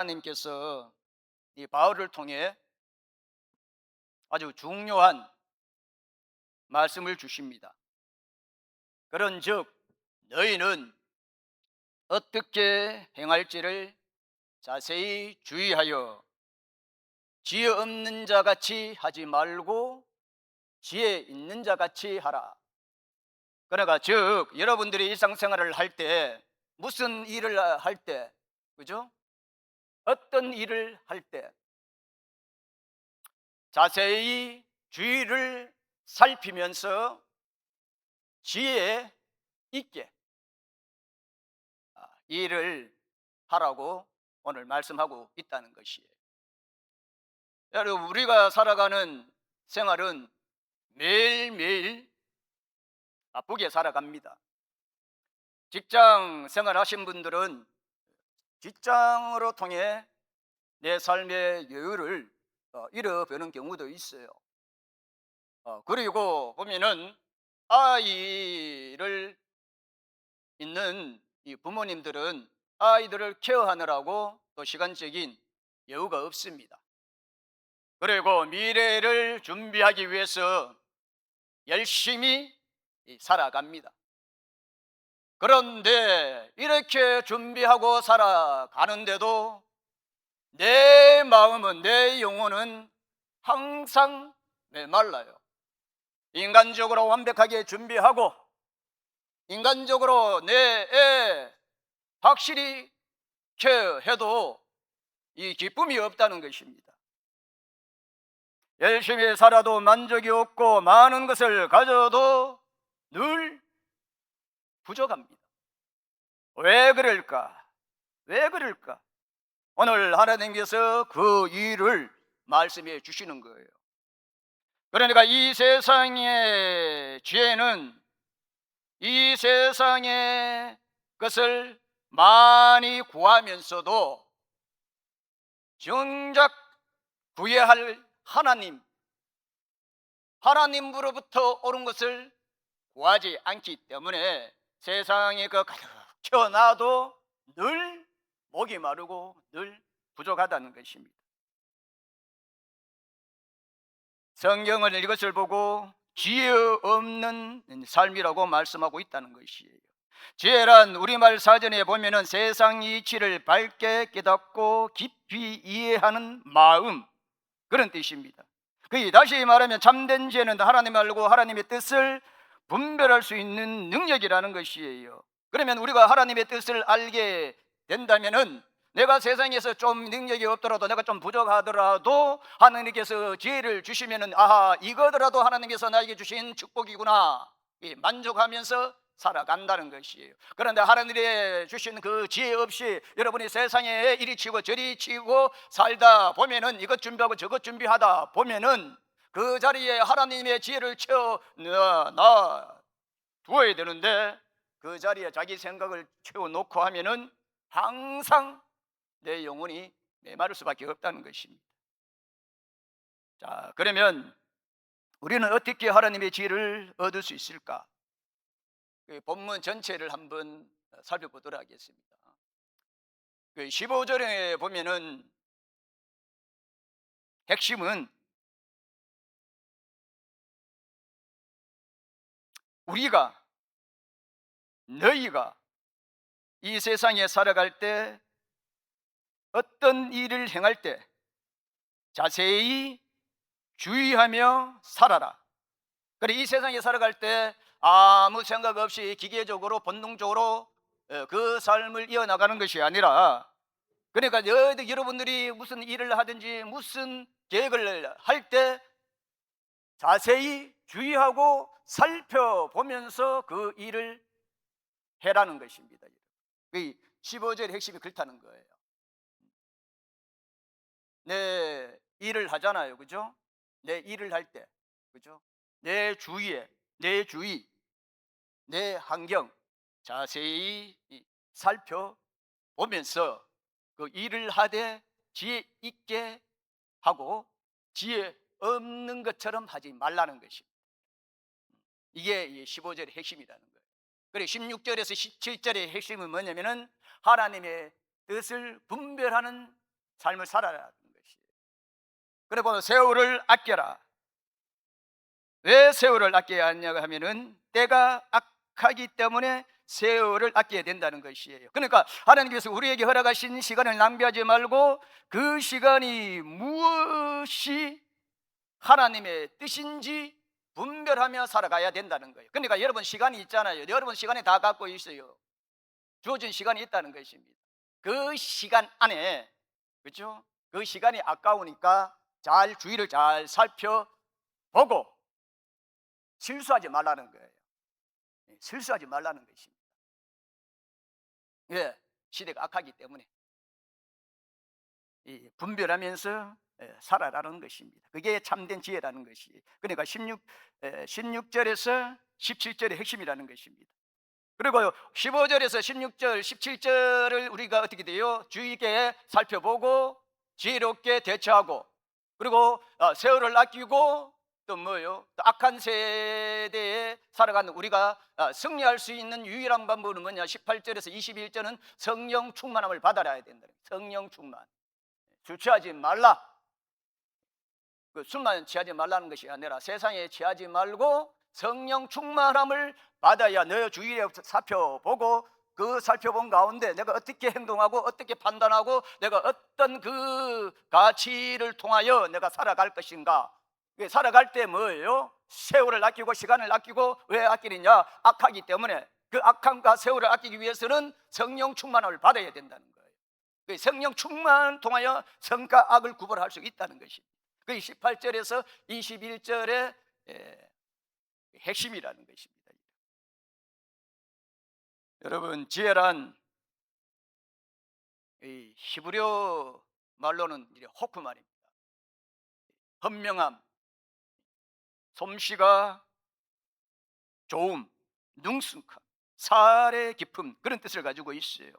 하나님께서 이 바울을 통해 아주 중요한 말씀을 주십니다. 그런즉 너희는 어떻게 행할지를 자세히 주의하여 지혜 없는 자 같이 하지 말고 지혜 있는 자 같이 하라. 그러니까 즉 여러분들이 일상생활을 할 때 무슨 일을 할 때, 그죠? 어떤 일을 할 때 자세히 주의를 살피면서 지혜 있게 일을 하라고 오늘 말씀하고 있다는 것이에요. 여러분, 우리가 살아가는 생활은 매일매일 바쁘게 살아갑니다. 직장 생활 하신 분들은 직장으로 통해 내 삶의 여유를 잃어버리는 경우도 있어요. 그리고 보면은 아이를 있는 이 부모님들은 아이들을 케어하느라고 또 시간적인 여유가 없습니다. 그리고 미래를 준비하기 위해서 열심히 살아갑니다. 그런데 이렇게 준비하고 살아가는데도 내 마음은, 내 영혼은 항상 메말라요. 인간적으로 완벽하게 준비하고 인간적으로 내 애 확실히 케어해도 이 기쁨이 없다는 것입니다. 열심히 살아도 만족이 없고 많은 것을 가져도 늘 부족합니다. 왜 그럴까? 왜 그럴까? 오늘 하나님께서 그 이유를 말씀해 주시는 거예요. 그러니까 이 세상의 죄는 이 세상의 것을 많이 구하면서도 정작 구해야 할 하나님으로부터 오는 것을 구하지 않기 때문에 세상에 그 가득 채워놔도 늘 목이 마르고 늘 부족하다는 것입니다. 성경은 이것을 보고 지혜 없는 삶이라고 말씀하고 있다는 것이에요. 지혜란 우리말 사전에 보면은 세상 이치를 밝게 깨닫고 깊이 이해하는 마음, 그런 뜻입니다. 다시 말하면 참된 지혜는 하나님 알고 하나님의 뜻을 분별할 수 있는 능력이라는 것이에요. 그러면 우리가 하나님의 뜻을 알게 된다면은 내가 세상에서 좀 능력이 없더라도, 내가 좀 부족하더라도 하나님께서 지혜를 주시면은 아하, 이거더라도 하나님께서 나에게 주신 축복이구나, 만족하면서 살아간다는 것이에요. 그런데 하나님이 주신 그 지혜 없이 여러분이 세상에 이리 치고 저리 치고 살다 보면은, 이것 준비하고 저것 준비하다 보면은 그 자리에 하나님의 지혜를 채워 두어야 되는데 그 자리에 자기 생각을 채워놓고 하면은 항상 내 영혼이 메마를 수밖에 없다는 것입니다. 자, 그러면 우리는 어떻게 하나님의 지혜를 얻을 수 있을까? 본문 전체를 한번 살펴보도록 하겠습니다. 15절에 보면은 핵심은 너희가 이 세상에 살아갈 때 어떤 일을 행할 때 자세히 주의하며 살아라. 그래, 이 세상에 살아갈 때 아무 생각 없이 기계적으로 본능적으로 그 삶을 이어나가는 것이 아니라, 그러니까 여러분들이 무슨 일을 하든지 무슨 계획을 할 때 자세히 주의하고 살펴보면서 그 일을 해라는 것입니다. 15절의 핵심이 그렇다는 거예요. 내 일을 하잖아요, 그죠? 내 일을 할 때, 그죠? 내 주위에, 내 주위, 내 환경 자세히 살펴보면서 그 일을 하되 지혜 있게 하고 지혜 없는 것처럼 하지 말라는 것입니다. 이게 15절의 핵심이라는 거예요. 그리고 16절에서 17절의 핵심은 뭐냐면은 하나님의 뜻을 분별하는 삶을 살아라는 것이에요. 그리고 세월을 아껴라. 왜 세월을 아껴야 하냐고 하면은 때가 악하기 때문에 세월을 아껴야 된다는 것이에요. 그러니까 하나님께서 우리에게 허락하신 시간을 낭비하지 말고 그 시간이 무엇이 하나님의 뜻인지 분별하며 살아가야 된다는 거예요. 그러니까 여러분 시간이 있잖아요. 여러분 시간이 다 갖고 있어요. 주어진 시간이 있다는 것입니다. 그 시간 안에, 그렇죠? 그 시간이 아까우니까 잘 주의를 잘 살펴보고 실수하지 말라는 거예요. 실수하지 말라는 것입니다. 예, 시대가 악하기 때문에 분별하면서 살아라는 것입니다. 그게 참된 지혜라는 것이. 그러니까 16절에서 17절의 핵심이라는 것입니다. 그리고 15절에서 16절, 17절을 우리가 어떻게 돼요? 주의 있게 살펴보고 지혜롭게 대처하고, 그리고 세월을 아끼고, 또 뭐요? 또 악한 세대에 살아가는 우리가 승리할 수 있는 유일한 방법은 뭐냐? 18절에서 21절은 성령 충만함을 받아야 된다. 성령 충만. 술 취하지 말라. 그 술만 취하지 말라는 것이 아니라 세상에 취하지 말고 성령 충만함을 받아야 너 주위에 살펴보고, 그 살펴본 가운데 내가 어떻게 행동하고 어떻게 판단하고 내가 어떤 그 가치를 통하여 내가 살아갈 것인가. 살아갈 때 뭐예요? 세월을 아끼고 시간을 아끼고. 왜 아끼느냐? 악하기 때문에. 그 악함과 세월을 아끼기 위해서는 성령 충만함을 받아야 된다는 거예요. 그 성령 충만 통하여 선과 악을 구별할 수 있다는 것입니다. 그 18절에서 21절의 핵심이라는 것입니다. 여러분, 지혜란 이 히브리어 말로는 호크말입니다. 현명함, 솜씨가 좋음, 능숙함, 사례 깊음, 그런 뜻을 가지고 있어요.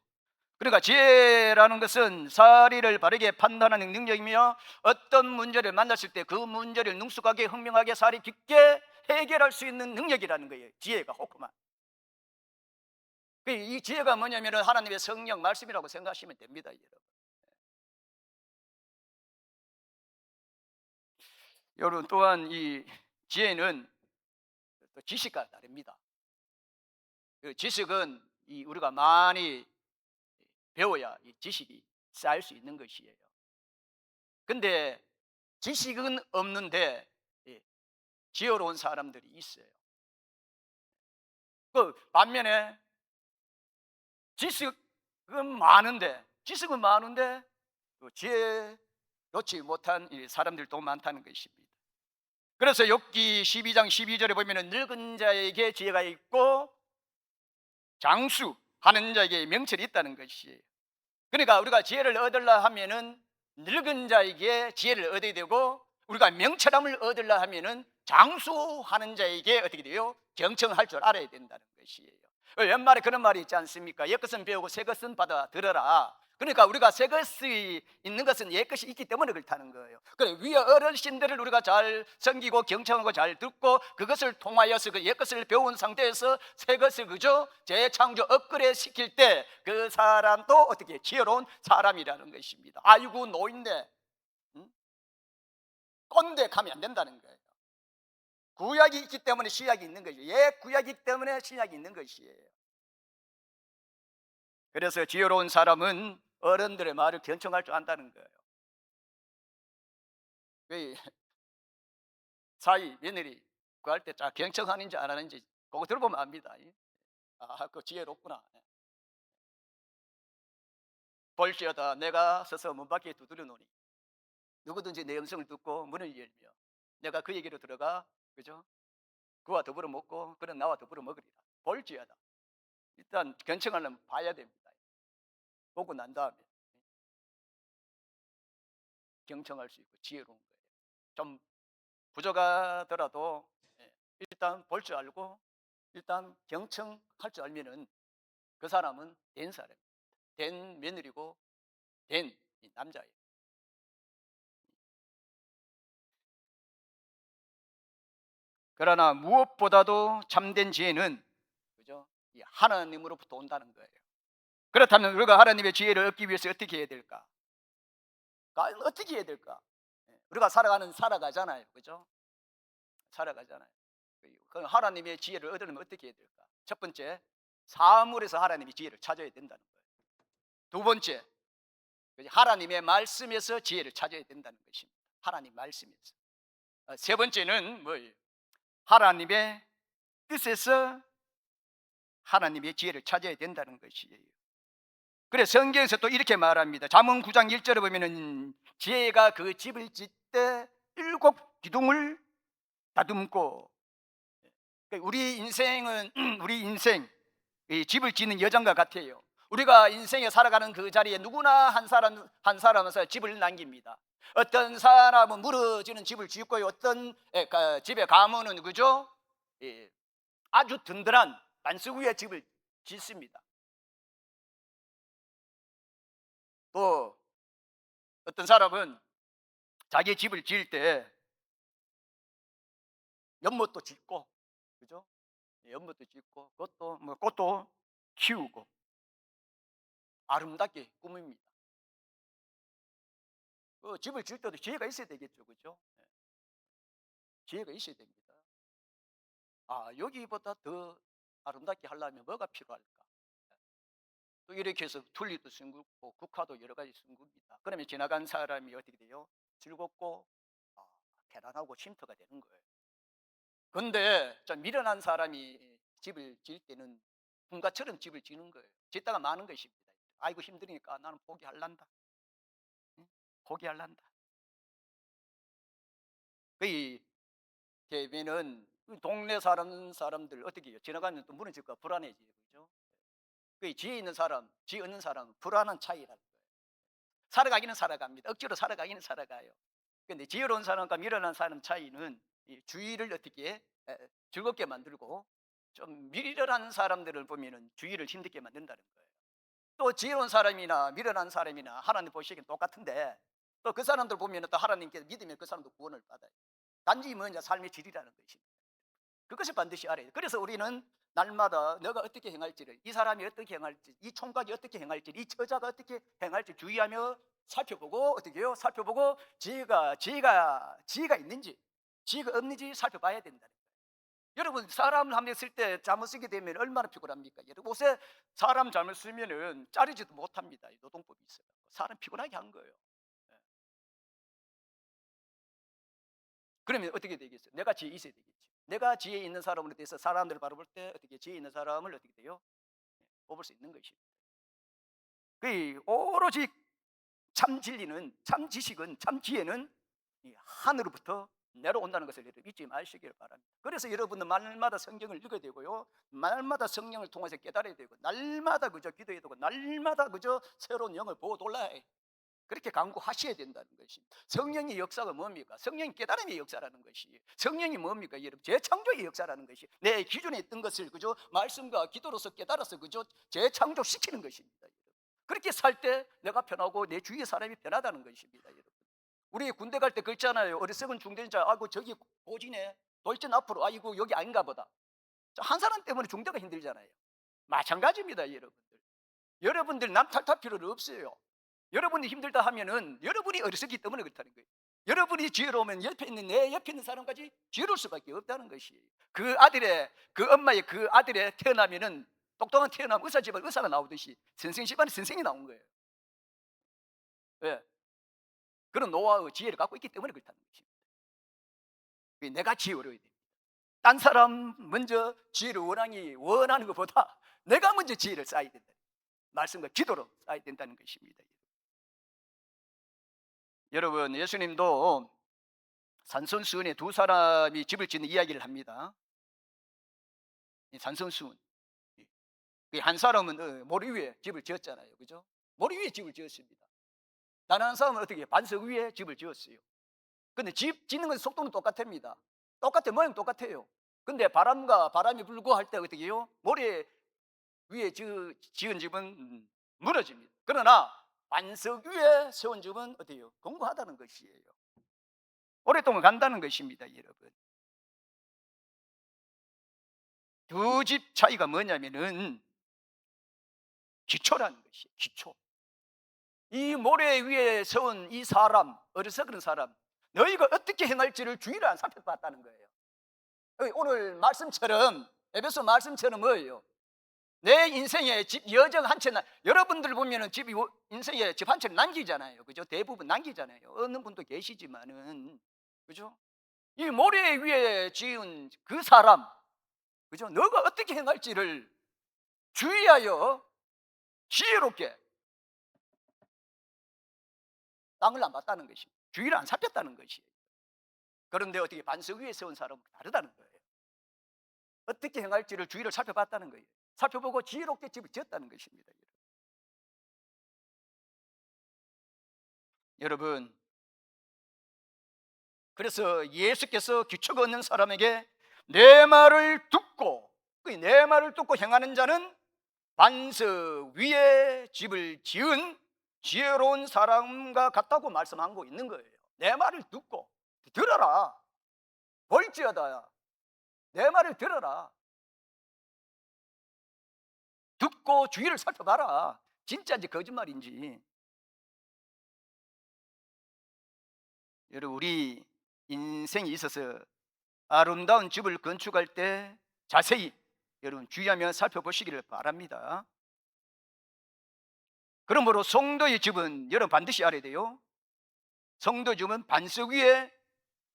그러니까 지혜라는 것은 사리를 바르게 판단하는 능력이며, 어떤 문제를 만났을 때 그 문제를 능숙하게 현명하게 사리 깊게 해결할 수 있는 능력이라는 거예요. 지혜가 호크만. 이 지혜가 뭐냐면 하나님의 성령 말씀이라고 생각하시면 됩니다, 여러분. 여러분, 또한 이 지혜는 또 지식과 다릅니다. 그 지식은 우리가 많이 배워야 이 지식이 쌓일 수 있는 것이에요. 근데 지식은 없는데 지혜로운 사람들이 있어요. 그 반면에 지식은 많은데 또 지혜롭지 못한 사람들도 많다는 것입니다. 그래서 욥기 12장 12절에 보면은 늙은 자에게 지혜가 있고 장수하는 자에게 명철이 있다는 것이에요. 그러니까 우리가 지혜를 얻으려 하면은 늙은 자에게 지혜를 얻어야 되고, 우리가 명철함을 얻으려 하면은 장수하는 자에게 어떻게 돼요? 경청할 줄 알아야 된다는 것이에요. 옛말에 그런 말이 있지 않습니까? 옛것은 배우고 새것은 받아 들어라. 그러니까 우리가 새것이 있는 것은 옛것이 있기 때문에 그렇다는 거예요. 그래, 위에 어르신들을 우리가 잘 섬기고 경청하고 잘 듣고 그것을 통하여서 그 옛것을 배운 상태에서 새것을 그저 재창조 업그레이드 시킬 때 그 사람도 어떻게 지혜로운 사람이라는 것입니다. 아이고 노인네, 꼰대 가면 안 된다는 거예요. 구약이 있기 때문에 신약이 있는 것이에요. 옛 구약이기 때문에 신약이 있는 것이에요. 그래서 지혜로운 사람은 어른들의 말을 경청할 줄 안다는 거예요. 사위 며느리 구할 때 경청하는지 안 하는지 그거 들어보면 압니다. 그 지혜롭구나. 볼지어다 내가 서서 문 밖에 두드려 놓으니 누구든지 내 음성을 듣고 문을 열며 내가 그에게로 들어가, 그죠? 그와 더불어 먹고 그는 나와 더불어 먹으리라. 볼지어다. 일단 경청하려면 봐야 됩니다. 보고 난 다음에 경청할 수 있고 지혜로운 거예요. 좀 부족하더라도 일단 볼 줄 알고 일단 경청할 줄 알면은 그 사람은 된 사람입니다. 된 며느리고 된 남자예요. 그러나 무엇보다도 참된 지혜는, 그죠? 하나님으로부터 온다는 거예요. 그렇다면 우리가 하나님의 지혜를 얻기 위해서 어떻게 해야 될까? 과연 어떻게 해야 될까? 우리가 살아가잖아요, 그죠? 살아가잖아요. 그럼 하나님의 지혜를 얻으려면 어떻게 해야 될까? 첫 번째, 사물에서 하나님의 지혜를 찾아야 된다는 거예요. 두 번째, 하나님의 말씀에서 지혜를 찾아야 된다는 것입니다. 하나님 말씀에서. 세 번째는 뭐예요? 하나님의 뜻에서 하나님의 지혜를 찾아야 된다는 것이에요. 그래 성경에서 또 이렇게 말합니다. 잠언 9장 1절에 보면은 지혜가 그 집을 짓되 7기둥을 다듬고, 그러니까 우리 인생은 우리 인생 이 집을 짓는 여정과 같아요. 우리가 인생에 살아가는 그 자리에 누구나 한 사람은 집을 남깁니다. 어떤 사람은 무너지는 집을 짓고요. 어떤 집에 가면은 그죠? 아주 든든한 반석 위에 집을 짓습니다. 또 어떤 사람은 자기 집을 지을 때 연못도 짓고, 그죠? 연못도 짓고, 꽃도 키우고 아름답게 꾸밉니다. 집을 지을 때도 지혜가 있어야 되겠죠, 그죠? 지혜가 있어야 됩니다. 여기보다 더 아름답게 하려면 뭐가 필요할까? 또 이렇게 해서 툴리도 싱긋고 국화도 여러 가지 싱굽니다. 그러면 지나간 사람이 어떻게 돼요? 즐겁고 편안하고 쉼터가 되는 거예요. 근데 좀 미련한 사람이 집을 지을 때는 군가처럼 집을 지는 거예요. 짓다가 마는 것입니다. 아이고 힘드니까 나는 포기할란다. 응? 포기할란다. 그 대비는 동네 사람들 어떻게 해요? 지나가면 또 무너질까 불안해지죠. 그죠? 그 지혜 있는 사람, 지혜 없는 사람은 불안한 차이라는 거예요. 살아가기는 살아갑니다. 억지로 살아가기는 살아가요. 근데 지혜로운 사람과 미련한 사람 차이는 이 주의를 어떻게 즐겁게 만들고, 좀 미련한 사람들을 보면은 주의를 힘들게 만든다는 거예요. 또 지혜로운 사람이나 미련한 사람이나 하나님 보시기엔 똑같은데, 또 그 사람들 보면 또 하나님께서 믿으면 그 사람도 구원을 받아요. 단지 뭐냐, 삶의 질이라는 것입니다. 그것이 반드시 알아야 돼요. 그래서 우리는 날마다 너가 어떻게 행할지를, 이 사람이 어떻게 행할지, 이 총각이 어떻게 행할지, 이 처자가 어떻게 행할지 주의하며 살펴보고, 어떻게 해요? 살펴보고 지혜가 있는지 지혜가 없는지 살펴봐야 된다는 거예요. 여러분 사람 한 명 쓸 때 잘못 쓰게 되면 얼마나 피곤합니까? 여러분 옷에 사람 잘못 쓰면은 자르지도 못합니다. 노동법이 있어요. 사람 피곤하게 한 거예요. 예. 그러면 어떻게 되겠어요? 내가 지혜 있어야 되겠죠. 내가 지혜 있는 사람으로 돼서 사람들을 바라볼 때 어떻게 지혜 있는 사람을 어떻게 돼요? 뽑을 수 있는 것입니다. 그 오로지 참 진리는, 참 지식은, 참 지혜는 이 하늘로부터 내려온다는 것을 여러분 잊지 마시기를 바랍니다. 그래서 여러분은 날마다 성경을 읽어야 되고요, 날마다 성령을 통해서 깨달아야 되고, 날마다 그저 기도해야 되고, 날마다 그저 새로운 영을 보고 돌아야 해. 그렇게 강구하셔야 된다는 것입니다. 성령의 역사가 뭡니까? 성령이 깨달음의 역사라는 것이, 성령이 뭡니까? 여러분 재창조의 역사라는 것이, 내 기존에 있던 것을 그저 말씀과 기도로서 깨달아서 그저 재창조시키는 것입니다. 그렇게 살 때 내가 편하고 내 주위의 사람이 편하다는 것입니다. 여러분 우리 군대 갈 때 그랬잖아요. 어리석은 중대자, 아이고 저기 고지네, 돌진 앞으로, 아이고 여기 아닌가 보다. 한 사람 때문에 중대가 힘들잖아요. 마찬가지입니다. 여러분들 남 탓할 필요는 없어요. 여러분이 힘들다 하면은 여러분이 어리석기 때문에 그렇다는 거예요. 여러분이 지혜로우면 내 옆에 있는 사람까지 지혜로울 수밖에 없다는 것이, 그 엄마의 그 아들의 태어나면은 똑똑한 태어나면 의사 집안 의사가 나오듯이 선생 집안에 선생이 나온 거예요. 왜? 그런 노하우 지혜를 갖고 있기 때문에 그렇다는 것입니다. 내가 지혜로워야 됩니다. 딴 사람 먼저 지혜를 원하는 것보다 내가 먼저 지혜를 쌓아야 된다. 말씀과 기도로 쌓아야 된다는 것입니다. 여러분 예수님도 산선수훈의 두 사람이 집을 짓는 이야기를 합니다. 산선수훈, 한 사람은 모래 위에 집을 지었잖아요, 그죠? 모래 위에 집을 지었습니다. 다른 한 사람은 어떻게 반석 위에 집을 지었어요. 근데 집 짓는 건 속도는 똑같습니다. 모양 똑같아요. 근데 바람이 불고 할 때 어떻게 해요? 모래 위에 지은 집은 무너집니다. 그러나 반석 위에 세운 집은 어떻게 해요? 견고하다는 것이에요. 오랫동안 간다는 것입니다. 여러분 두 집 차이가 뭐냐면은 기초라는 것이에요. 기초. 이 모래 위에 세운 이 사람, 어리석은 사람, 너희가 어떻게 행할지를 주의를 안 살펴봤다는 거예요. 오늘 말씀처럼, 에베소 말씀처럼 뭐예요? 내 인생에 집 여정 한 채, 여러분들 보면은 집이 인생에 집 한 채를 남기잖아요. 그죠? 대부분 남기잖아요. 어느 분도 계시지만은, 그죠? 이 모래 위에 지은 그 사람, 그죠? 너가 어떻게 행할지를 주의하여 지혜롭게 땅을 안 봤다는 것입니다. 주의를 안 살폈다는 것이에요. 그런데 어떻게 반석 위에 세운 사람은 다르다는 거예요. 어떻게 행할지를 주의를 살펴봤다는 거예요. 살펴보고 지혜롭게 집을 지었다는 것입니다. 여러분, 그래서 예수께서 규칙 없는 사람에게 내 말을 듣고, 내 말을 듣고 행하는 자는 반석 위에 집을 지은 지혜로운 사람과 같다고 말씀하고 있는 거예요. 내 말을 듣고 들어라. 볼지어다 내 말을 들어라. 듣고 주의를 살펴봐라. 진짜인지 거짓말인지. 여러분, 우리 인생에 있어서 아름다운 집을 건축할 때 자세히 여러분 주의하며 살펴보시기를 바랍니다. 그러므로 성도의 집은 여러분 반드시 알아야 돼요. 성도의 집은 반석 위에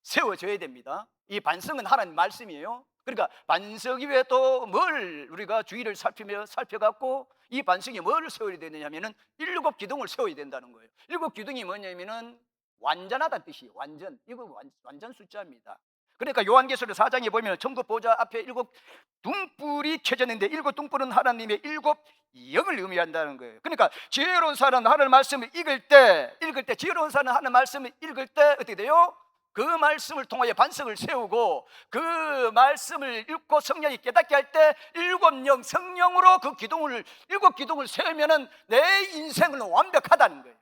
세워져야 됩니다. 이 반석은 하나님 말씀이에요. 그러니까 반석 위에 또 뭘 우리가 주의를 살펴갖고 이 반석에 뭘 세워야 되느냐면은 7기둥을 세워야 된다는 거예요. 7기둥이 뭐냐면은 완전하다는 뜻이에요. 완전. 이거 완전 숫자입니다. 그러니까 요한계시록 4장에 보면 천국 보좌 앞에 7등불이 켜졌는데 7등불은 하나님의 7영을 의미한다는 거예요. 그러니까 지혜로운 사람은 하나님 말씀을 읽을 때 지혜로운 사람은 하나님 말씀을 읽을 때 어떻게 돼요? 그 말씀을 통하여 반석을 세우고 그 말씀을 읽고 성령이 깨닫게 할 때 7영 성령으로 그 기둥을 7기둥을 세우면은 내 인생은 완벽하다는 거예요.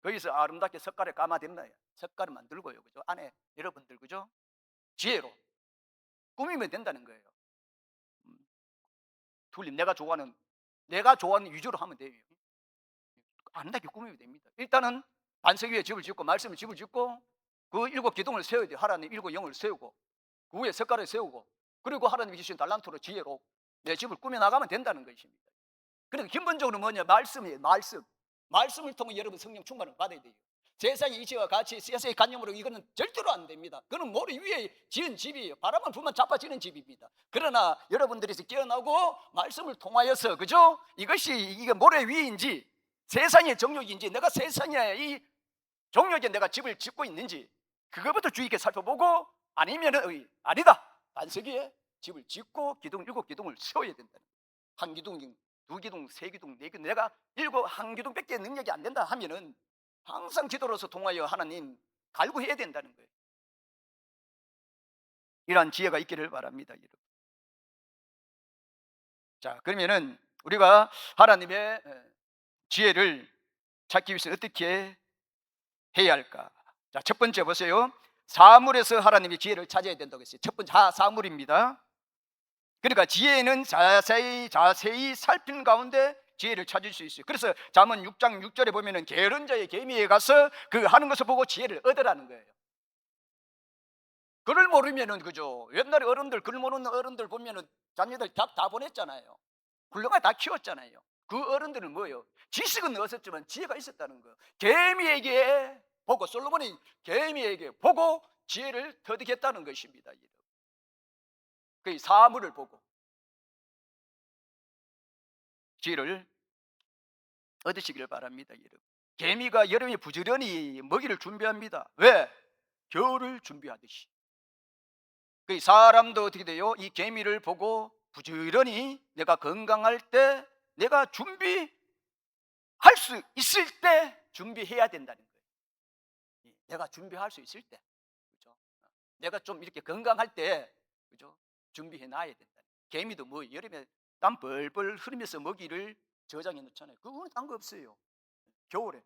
거기서 아름답게 석가래 감아댔나요? 석가래 만들고요, 그죠? 안에 여러분들 그죠? 지혜로 꾸미면 된다는 거예요. 둘림 내가 좋아하는 위주로 하면 돼요. 아름답게 꾸미면 됩니다. 일단은 반석 위에 집을 짓고 말씀을 집을 짓고 그 7기둥을 세워야 돼요. 하나님 7영을 세우고 그 위에 석가래 세우고 그리고 하나님이 주신 달란트로 지혜로 내 집을 꾸며 나가면 된다는 것입니다. 그러니까 근본적으로 뭐냐? 말씀이에요. 말씀을 통해 여러분 성령 충만을 받아야 돼요. 세상의 이치와 같이 세상의 관념으로 이거는 절대로 안 됩니다. 그는 모래 위에 지은 집이에요. 바람만 불면 자빠지는 집입니다. 그러나 여러분들이 깨어나고 말씀을 통하여서 그죠? 이게 모래 위인지 세상의 정욕인지 내가 세상의 이 정욕에 내가 집을 짓고 있는지 그것부터 주의 있게 살펴보고 아니면은 아니다. 반석 위에 집을 짓고 기둥 7기둥을 세워야 된다는 거예요. 한 기둥, 두 기둥, 세 기둥, 네 기둥 내가 한 기둥밖에 능력이 안 된다 하면은 항상 기도로서 통하여 하나님 갈구해야 된다는 거예요. 이러한 지혜가 있기를 바랍니다, 여러분. 자, 그러면은 우리가 하나님의 지혜를 찾기 위해서 어떻게 해야 할까? 자, 첫 번째 보세요. 사물에서 하나님의 지혜를 찾아야 된다고 했어요. 첫 번째 사물입니다. 그러니까 지혜는 자세히 살핀 가운데 지혜를 찾을 수 있어요. 그래서 잠언 6장 6절에 보면은 게으른 자의 계미에 가서 그 하는 것을 보고 지혜를 얻으라는 거예요. 글을 모르면은 그죠? 옛날에 글 모르는 어른들 보면은 자녀들 다 보냈잖아요. 훌륭하게 다 키웠잖아요. 그 어른들은 뭐예요? 지식은 없었지만 지혜가 있었다는 거예요. 개미에게 보고 솔로몬이 개미에게 보고 지혜를 터득했다는 것입니다. 그 사물을 보고 지혜를 얻으시기를 바랍니다, 여러분. 개미가 여름에 부지런히 먹이를 준비합니다. 왜? 겨울을 준비하듯이. 그 사람도 어떻게 돼요? 이 개미를 보고 부지런히 내가 건강할 때 내가 준비할 수 있을 때 준비해야 된다는 거예요. 내가 준비할 수 있을 때, 그렇죠? 내가 좀 이렇게 건강할 때, 그죠? 준비해 놔야 된다. 개미도 뭐 여름에 땀 벌벌 흐르면서 먹이를 저장해 놓잖아요. 그거는 딴 거 없어요. 겨울에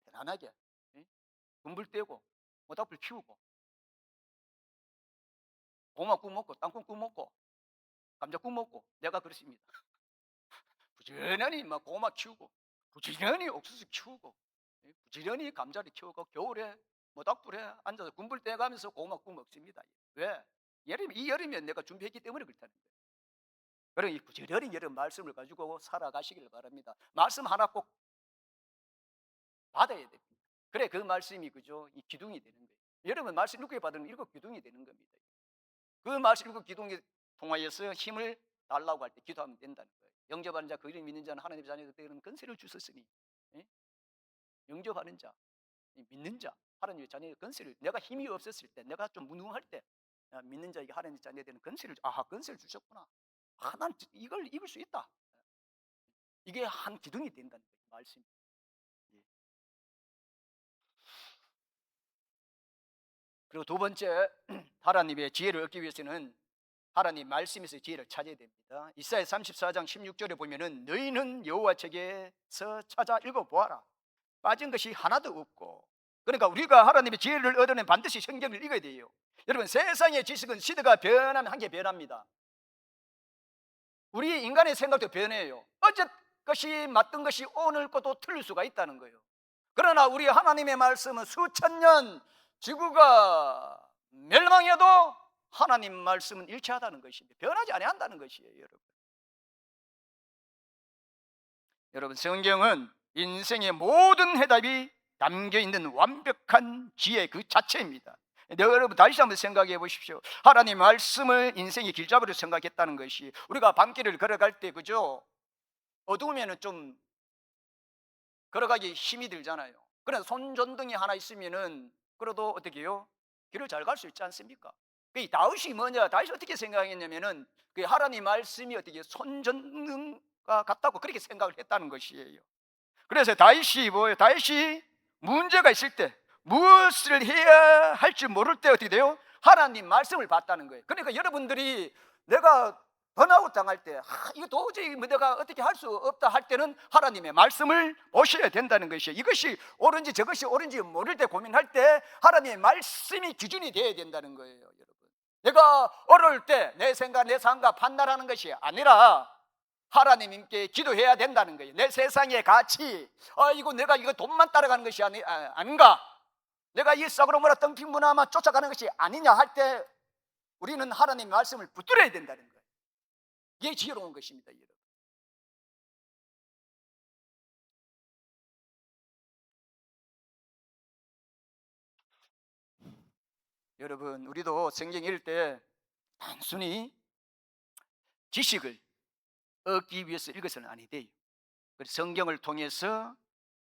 편안하게 군불 떼고 모닥불 피우고 고구마 구워 먹고 땅콩 구워 먹고 감자 구워 먹고 내가 그렇습니다. 부지런히 막 고구마 키우고, 부지런히 옥수수 키우고, 부지런히 감자를 키우고, 겨울에 모닥불에 앉아서 군불 떼가면서 고구마 구워 먹습니다. 왜? 이 여름에 내가 준비했기 때문에 그렇다는 거예요. 그러니 부지런히 여러분 말씀을 가지고 살아가시길 바랍니다. 말씀 하나 꼭 받아야 됩니다. 그래 그 말씀이 그죠? 이 기둥이 되는 거예요. 여러분 말씀 7개 받으면 7기둥이 되는 겁니다. 그 말씀 7기둥에 통하여서 힘을 달라고 할 때 기도하면 된다는 거예요. 영접하는 자, 그 이름 믿는 자는 하나님의 자녀가 되는 권세를 주셨으니, 예? 영접하는 자, 믿는 자, 하나님의 자녀의 권세를, 내가 힘이 없었을 때, 내가 좀 무능할 때, 믿는 자에게 하나님의 자녀가 되는 권세를, 권세를 주셨구나. 난 이걸 입을 수 있다. 이게 한 기둥이 된다는 거예요. 말씀이. 그리고 두 번째, 하나님의 지혜를 얻기 위해서는 하나님 말씀에서 지혜를 찾아야 됩니다. 이사야 34장 16절에 보면은 너희는 여호와 책에서 찾아 읽어보아라. 빠진 것이 하나도 없고. 그러니까 우리가 하나님의 지혜를 얻으면 반드시 성경을 읽어야 돼요. 여러분 세상의 지식은 시대가 변하면 한 개 변합니다. 우리 인간의 생각도 변해요. 어제 것이 맞던 것이 오늘 것도 틀릴 수가 있다는 거예요. 그러나 우리 하나님의 말씀은 수천 년 지구가 멸망해도 하나님 말씀은 일치하다는 것입니다. 변하지 아니한다는 것이에요. 여러분 성경은 인생의 모든 해답이 담겨있는 완벽한 지혜 그 자체입니다. 여러분 다시 한번 생각해 보십시오. 하나님 말씀을 인생의 길잡이로 생각했다는 것이, 우리가 밤길을 걸어갈 때 그죠? 어두우면 좀 걸어가기 힘이 들잖아요. 그래서 손전등이 하나 있으면은 그래도 어떻게 해요? 길을 잘 갈 수 있지 않습니까? 그 다윗이 뭐냐? 다윗이 어떻게 생각했냐면은 그 하나님 말씀이 어떻게 손전등과 같다고 그렇게 생각을 했다는 것이에요. 그래서 다윗이 뭐예요? 다윗이 문제가 있을 때, 무엇을 해야 할지 모를 때 어떻게 돼요? 하나님 말씀을 봤다는 거예요. 그러니까 여러분들이 내가 번아웃 당할 때, 이거 도저히 내가 어떻게 할 수 없다 할 때는 하나님의 말씀을 보셔야 된다는 것이에요. 이것이 옳은지 저것이 옳은지 모를 때, 고민할 때 하나님의 말씀이 기준이 되어야 된다는 거예요. 여러분, 내가 어려울 때 내 생각, 내 상가 판단하는 것이 아니라 하나님께 기도해야 된다는 거예요. 내 세상의 가치, 이거 내가 이거 돈만 따라가는 것이 아닌가, 내가 이 썩으로 몰아 덩킨 문화만 쫓아가는 것이 아니냐 할 때 우리는 하나님의 말씀을 붙들어야 된다는 거예요. 이게 지혜로운 것입니다. 여러분, 여러분 우리도 성경 읽을 때 단순히 지식을 얻기 위해서 읽어서는 아니 돼요. 성경을 통해서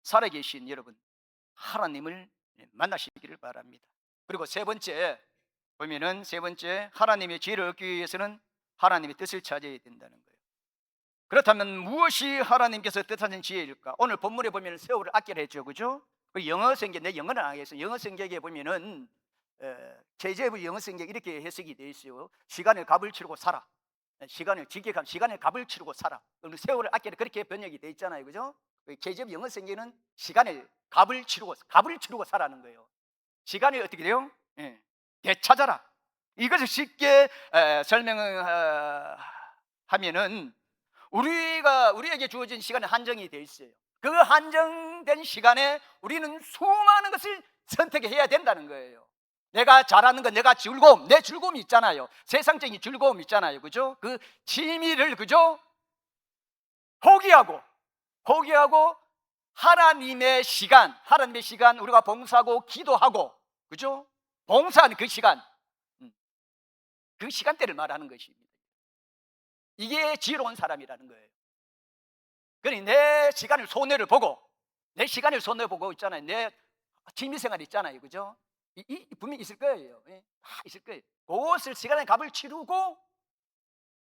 살아계신 여러분 하나님을 만나시기를 바랍니다. 그리고 세 번째 보면은, 세 번째 하나님의 지혜를 얻기 위해서는 하나님의 뜻을 찾아야 된다는 거예요. 그렇다면 무엇이 하나님께서 뜻하는 지혜일까? 오늘 본문에 보면 세월을 아끼라 했죠, 그죠? 그 영어 성경, 내 영어는 안 하겠어요. 영어 성경에 보면은 KJV 영어 성경 이렇게 해석이 되어 있어요. 시간을 값을 치르고 살아. 시간을 값을 치르고 살아. 세월을 아끼라 그렇게 번역이 되어 있잖아요, 그죠? KJV 영어 성경은 시간을 값을 치르고 살아는 거예요. 시간이 어떻게 돼요? 되찾아라. 이것을 쉽게 설명하면은 우리에게 주어진 시간에 한정이 되어 있어요. 그 한정된 시간에 우리는 수많은 것을 선택해야 된다는 거예요. 내가 잘하는 것, 내가 즐거움, 내 즐거움이 있잖아요. 세상적인 즐거움이 있잖아요, 그죠? 그 취미를 그죠? 포기하고 하나님의 시간, 우리가 봉사하고 기도하고, 그죠? 봉사하는 그 시간, 그 시간대를 말하는 것입니다. 이게 지혜로운 사람이라는 거예요. 그러니 내 시간을 손해를 보고 있잖아요. 내 취미생활 있잖아요, 그죠? 분명히 있을 거예요. 다 있을 거예요. 그것을 시간의 값을 치르고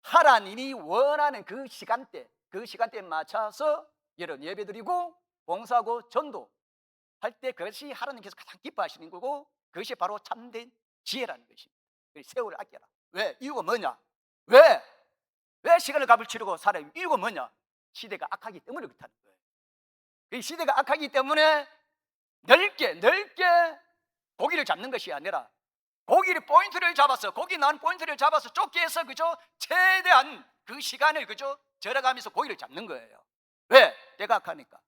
하나님이 원하는 그 시간대에 맞춰서 여러분 예배드리고 봉사하고 전도할 때 그것이 하나님께서 가장 기뻐하시는 거고, 그것이 바로 참된 지혜라는 것입니다. 세월을 아껴라. 왜? 이유가 뭐냐? 왜 시간을 값을 치르고 살아요? 이유가 뭐냐? 시대가 악하기 때문에 그렇다는 거예요. 이 시대가 악하기 때문에 넓게 고기를 잡는 것이 아니라 고기 난 포인트를 잡아서 쫓기 해서 그죠? 최대한 그 시간을 그죠? 절어가면서 고기를 잡는 거예요. 왜? 때가 악하니까.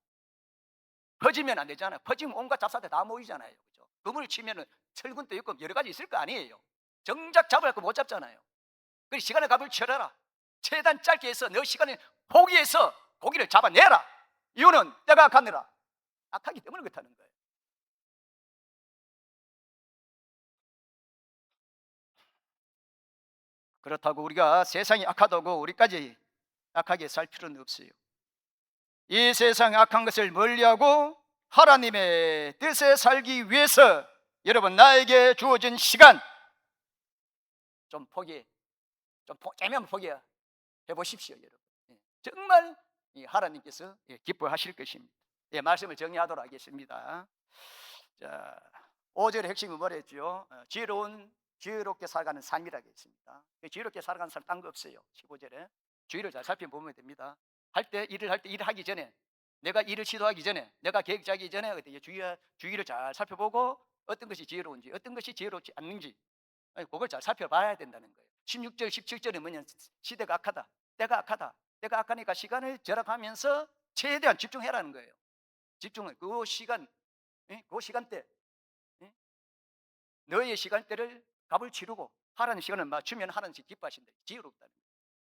퍼지면 안 되잖아요. 퍼지면 온갖 잡사들 다 모이잖아요. 그죠? 그물을 치면은 철근도 있고 여러 가지 있을 거 아니에요. 정작 잡을 거 못 잡잖아요. 그래 시간의 값을 치러라. 최대한 짧게 해서 너 시간을 포기해서 고기를 잡아내라. 이유는 때가 악하느라. 악하기 때문에 그렇다는 거예요. 그렇다고 우리가 세상이 악하다고 우리까지 악하게 살 필요는 없어요. 이 세상 악한 것을 멀리하고 하나님의 뜻에 살기 위해서 여러분 나에게 주어진 시간 좀 포기, 좀 째면 포기해 보십시오, 여러분. 정말 하나님께서 기뻐하실 것입니다. 말씀을 정리하도록 하겠습니다. 자, 5절의 핵심은 뭐랬죠? 지혜롭게 살아가는 삶이라고 했습니다. 지혜롭게 살아가는 삶 딴 거 없어요. 15절에 주의를 잘 살펴보면 됩니다. 일을 할 때 일을 하기 전에 내가 일을 시도하기 전에 내가 계획 짜기 전에 주의를 잘 살펴보고 어떤 것이 지혜로운지 어떤 것이 지혜롭지 않는지 그걸 잘 살펴봐야 된다는 거예요. 16절 17절은 뭐냐, 시대가 악하다, 때가 악하다, 때가 악하니까 시간을 절약하면서 최대한 집중해라는 거예요. 집중을 그 시간대 너의 시간대를 값을 치르고 하라는 시간을 맞추면 하나님 기뻐하신다. 지혜롭다는 거예요.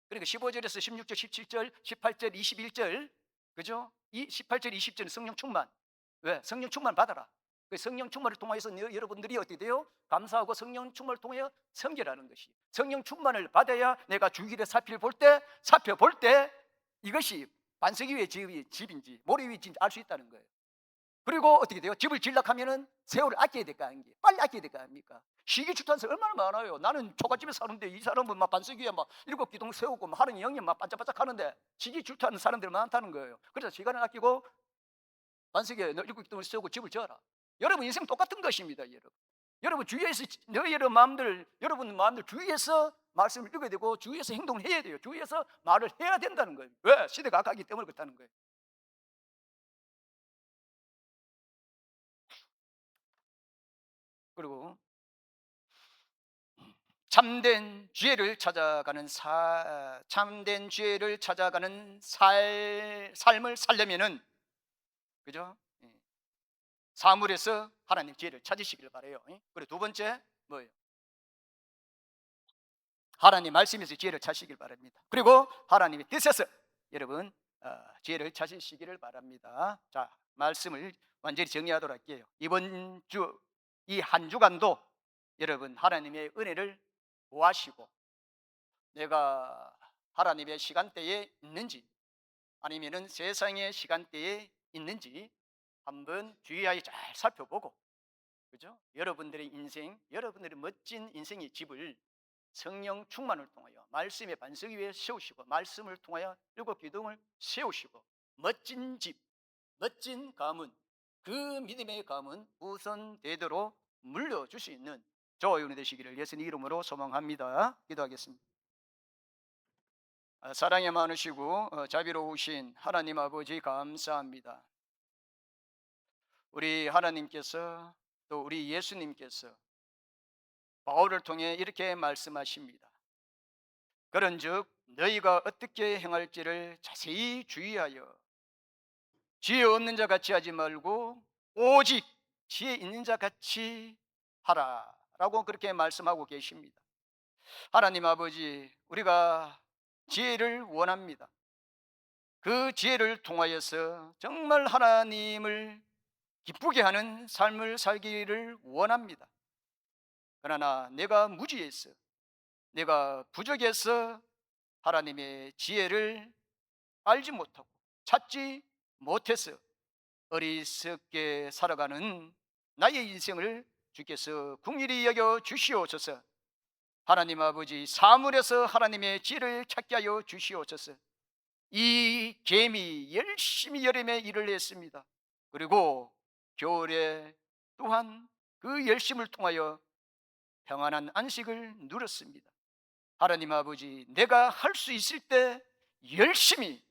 그러니까 15절에서 16절 17절 18절 21절 그죠? 이 18절 20절은 성령 충만. 왜? 성령 충만 받아라. 그 성령 충만을 통해서 여러분들이 어떻게 돼요? 감사하고 성령 충만을 통하여 섬기라는 것이. 성령 충만을 받아야 내가 주기를 살펴볼 때 이것이 반석 위의 집인지 모래 위의 집인지 알 수 있다는 거예요. 그리고 어떻게 돼요? 집을 질락하면은 세월을 아껴야 될까 아닙니까? 빨리 아껴야 될까 아닙니까? 시기추탄 사람 얼마나 많아요. 나는 초가집에 사는데 이 사람은 막 반석 위에 막 7기둥 세우고 막 하는 영이 막 반짝반짝 하는데 시기추탄 사람들 많다는 거예요. 그래서 시간을 아끼고 반석 위에 7기둥을 세우고 집을 지어라. 여러분 인생 똑같은 것입니다, 여러분. 여러분 주위에서 여러분 마음들 주위에서 말씀을 읽어야 되고 주위에서 행동을 해야 돼요. 주위에서 말을 해야 된다는 거예요. 왜? 시대가 악하기 때문에 그렇다는 거예요. 그리고 참된 지혜를 찾아가는 삶을 살려면은 그죠? 사물에서 하나님 지혜를 찾으시기를 바래요. 그리고 두 번째 뭐예요? 하나님 말씀에서 지혜를 찾으시길 바랍니다. 그리고 하나님의 뜻에서 여러분 지혜를 찾으시기를 바랍니다. 자, 말씀을 완전히 정리하도록 할게요. 이번 주 이 한 주간도 여러분 하나님의 은혜를 구하시고 내가 하나님의 시간대에 있는지 아니면은 세상의 시간대에 있는지 한번 주의하여 잘 살펴보고 그죠? 여러분들의 인생, 여러분들의 멋진 인생의 집을 성령 충만을 통하여 말씀의 반석 위에 세우시고 말씀을 통하여 7기둥을 세우시고 멋진 집, 멋진 가문, 그 믿음의 가문 우선되도록 물려줄 수 있는 저와 여러분이 되시기를 예수님 이름으로 소망합니다. 기도하겠습니다. 사랑이 많으시고 자비로우신 하나님 아버지 감사합니다. 우리 하나님께서 또 우리 예수님께서 바울을 통해 이렇게 말씀하십니다. 그런즉 너희가 어떻게 행할지를 자세히 주의하여 지혜 없는 자 같이 하지 말고 오직 지혜 있는 자 같이 하라라고 그렇게 말씀하고 계십니다. 하나님 아버지, 우리가 지혜를 원합니다. 그 지혜를 통하여서 정말 하나님을 기쁘게 하는 삶을 살기를 원합니다. 그러나 내가 무지해서, 내가 부족해서 하나님의 지혜를 알지 못하고 찾지 못해서 어리석게 살아가는 나의 인생을 주께서 긍휼히 여겨 주시옵소서. 하나님 아버지, 사물에서 하나님의 지혜를 찾게 하여 주시옵소서. 이 개미 열심히 여름에 일을 했습니다. 그리고 겨울에 또한 그 열심을 통하여 평안한 안식을 누렸습니다. 하나님 아버지, 내가 할 수 있을 때 열심히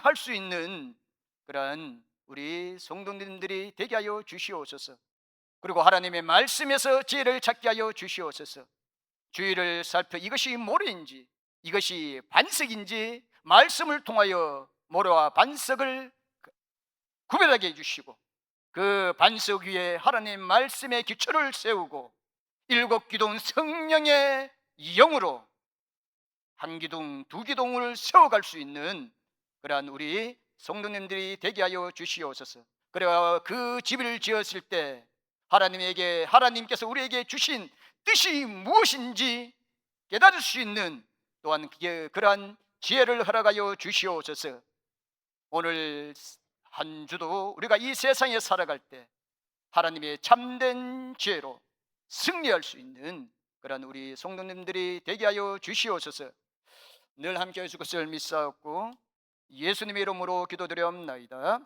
할 수 있는 그러한 우리 성도님들이 되게 하여 주시옵소서. 그리고 하나님의 말씀에서 지혜를 찾게 하여 주시옵소서. 주의를 살펴 이것이 모래인지 이것이 반석인지 말씀을 통하여 모래와 반석을 구별하게 해주시고 그 반석 위에 하나님 말씀의 기초를 세우고 일곱 기둥 성령의 영으로 한 기둥 두 기둥을 세워갈 수 있는 그러한 우리 성도님들이 되게 하여 주시옵소서. 그래야 그 집을 지었을 때 하나님께서 우리에게 주신 뜻이 무엇인지 깨달을 수 있는 또한 그러한 지혜를 허락하여 주시옵소서. 오늘 한 주도 우리가 이 세상에 살아갈 때 하나님의 참된 지혜로 승리할 수 있는 그런 우리 성도님들이 되게 하여 주시옵소서. 늘 함께 하실 것을 믿사옵고 예수님의 이름으로 기도드렸나이다.